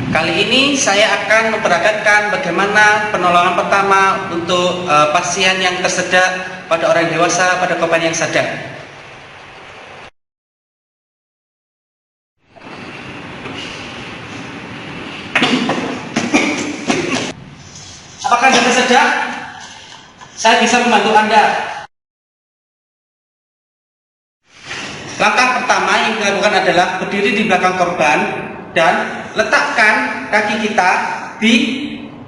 Kali ini saya akan memperagakan bagaimana penolongan pertama untuk pasien yang tersedak pada orang dewasa pada korban yang sadar. Apakah Anda tersedak? Saya bisa membantu Anda. Langkah pertama yang dilakukan adalah berdiri di belakang korban dan letakkan kaki kita di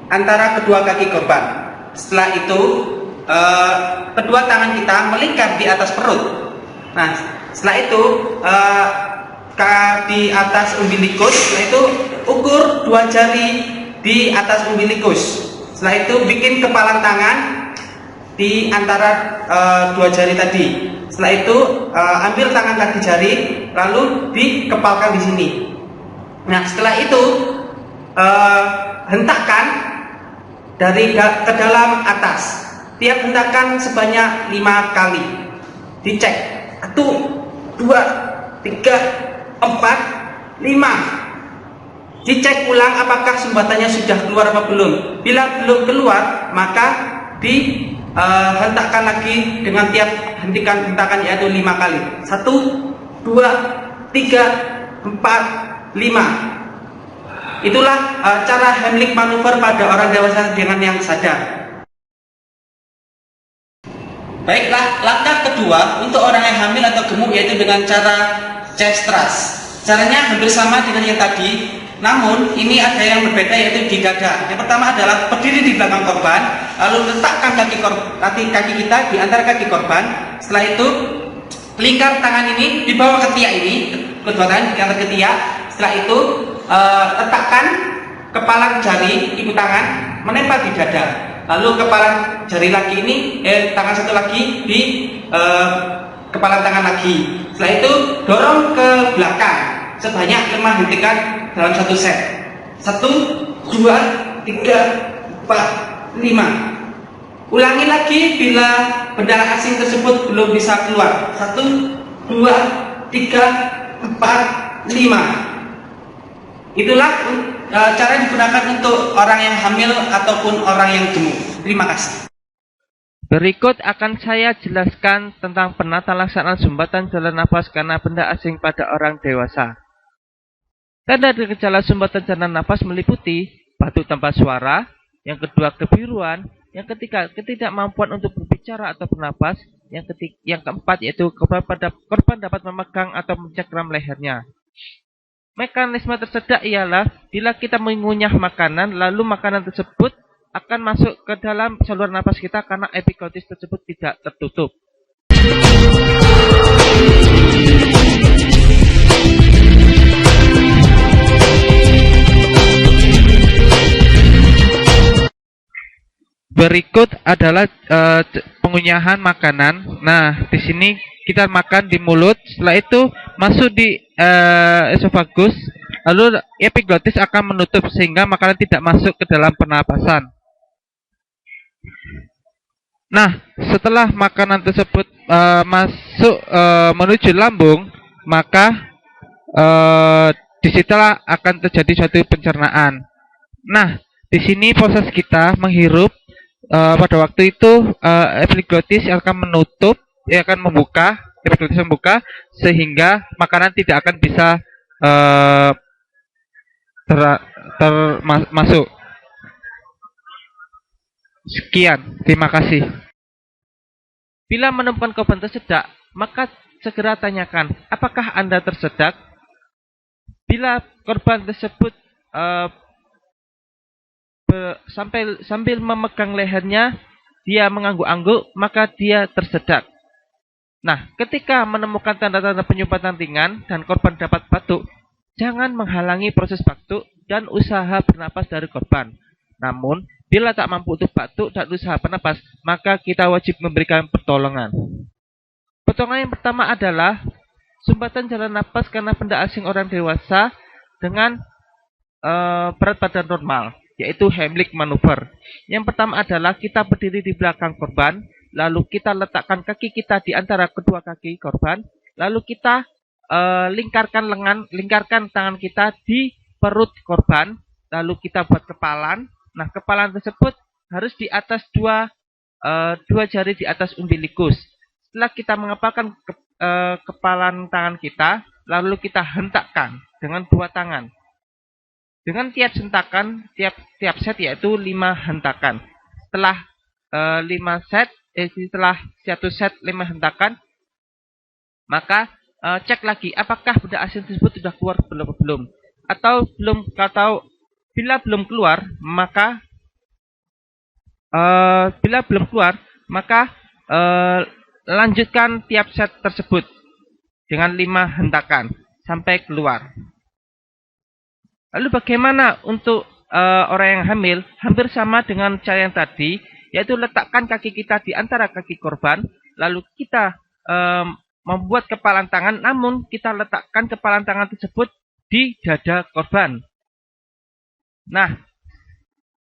antara kedua kaki korban. Setelah itu kedua tangan kita melingkar di atas perut. Nah, setelah itu di atas umbilikus. Setelah itu ukur 2 jari di atas umbilikus. Setelah itu bikin kepalan tangan di antara 2 jari tadi. Setelah itu ambil tangan kaki jari lalu dikepalkan di sini. Nah, setelah itu hentakkan dari ke dalam atas. Tiap hentakan sebanyak 5 kali. Dicek 1, 2, 3, 4, 5. Dicek ulang apakah sumbatannya sudah keluar apa belum. Bila belum keluar, maka hentakkan lagi dengan tiap hentakan yaitu 5 kali. 1, 2, 3, 4, 5. Itulah cara Heimlich manuver pada orang dewasa dengan yang sadar. Baiklah, langkah kedua untuk orang yang hamil atau gemuk yaitu dengan cara chest thrust. Caranya hampir sama dengan yang tadi, namun ini ada yang berbeda yaitu di dada. Yang pertama adalah berdiri di belakang korban, lalu letakkan kaki kita di antara kaki korban. Setelah itu lingkar tangan ini di bawah ketiak ini, kedua tangan di antara ketiak. Setelah itu letakkan kepalan jari ibu tangan menempel di dada. Lalu kepalan jari lagi ini, tangan satu lagi di kepalan tangan lagi. Setelah itu dorong ke belakang sebanyak 5 hentikan dalam 1 set. 1, 2, 3, 4, 5. Ulangi lagi bila benda asing tersebut belum bisa keluar. 1, 2, 3, 4, 5. Itulah cara yang digunakan untuk orang yang hamil ataupun orang yang gemuk. Terima kasih. Berikut akan saya jelaskan tentang penata laksanaan sumbatan jalan nafas karena benda asing pada orang dewasa. Tanda dan gejala sumbatan jalan nafas meliputi batuk tanpa suara, yang kedua kebiruan, yang ketiga ketidakmampuan untuk berbicara atau bernapas, yang keempat yaitu korban dapat memegang atau mencengkram lehernya. Mekanisme tersedak ialah bila kita mengunyah makanan, lalu makanan tersebut akan masuk ke dalam saluran napas kita karena epiglotis tersebut tidak tertutup. Berikut adalah pengunyahan makanan. Nah, di sini kita makan di mulut, setelah itu masuk di esofagus, lalu epiglotis akan menutup sehingga makanan tidak masuk ke dalam pernapasan. Nah, setelah makanan tersebut masuk menuju lambung, maka disitulah akan terjadi suatu pencernaan. Nah, di sini proses kita menghirup. Pada waktu itu epiglotis akan menutup, akan membuka, epiglotis membuka sehingga makanan tidak akan bisa masuk. Sekian, terima kasih. Bila menemukan korban tersedak, maka segera tanyakan, apakah Anda tersedak? Bila korban tersebut sambil memegang lehernya, dia mengangguk-angguk, maka dia tersedak. Nah, ketika menemukan tanda-tanda penyumbatan ringan dan korban dapat batuk, jangan menghalangi proses batuk dan usaha bernapas dari korban. Namun, bila tak mampu untuk batuk dan usaha bernapas, maka kita wajib memberikan pertolongan. Pertolongan yang pertama adalah sumbatan jalan napas karena benda asing orang dewasa dengan berat badan normal, yaitu Heimlich manuver. Yang pertama adalah kita berdiri di belakang korban, lalu kita letakkan kaki kita di antara kedua kaki korban, lalu kita lingkarkan tangan kita di perut korban, lalu kita buat kepalan. Nah, kepalan tersebut harus di atas dua jari di atas umbilikus. Setelah kita mengepalkan kepalan tangan kita, lalu kita hentakkan dengan dua tangan. Dengan tiap hentakan, tiap set yaitu 5 hentakan. Setelah 5 set, setelah 1 set 5 hentakan, maka cek lagi apakah benda asing tersebut sudah keluar belum. Atau bila belum keluar, maka lanjutkan tiap set tersebut dengan 5 hentakan sampai keluar. Lalu bagaimana untuk orang yang hamil? Hampir sama dengan cara yang tadi, yaitu letakkan kaki kita di antara kaki korban, lalu kita membuat kepalan tangan, namun kita letakkan kepalan tangan tersebut di dada korban. Nah,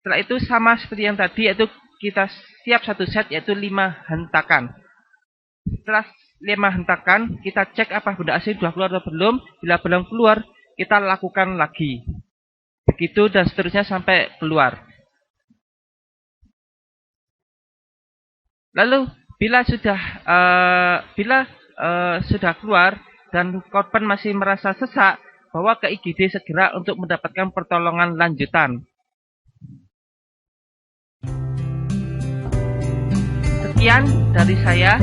setelah itu sama seperti yang tadi, yaitu kita siap 1 set, yaitu 5 hentakan. Setelah 5 hentakan, kita cek apa benda asing sudah keluar atau belum. Bila belum keluar, kita lakukan lagi. Begitu dan seterusnya sampai keluar. Lalu bila sudah keluar dan korban masih merasa sesak, bawa ke IGD segera untuk mendapatkan pertolongan lanjutan. Sekian dari saya,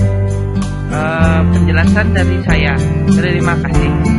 penjelasan dari saya. Terima kasih.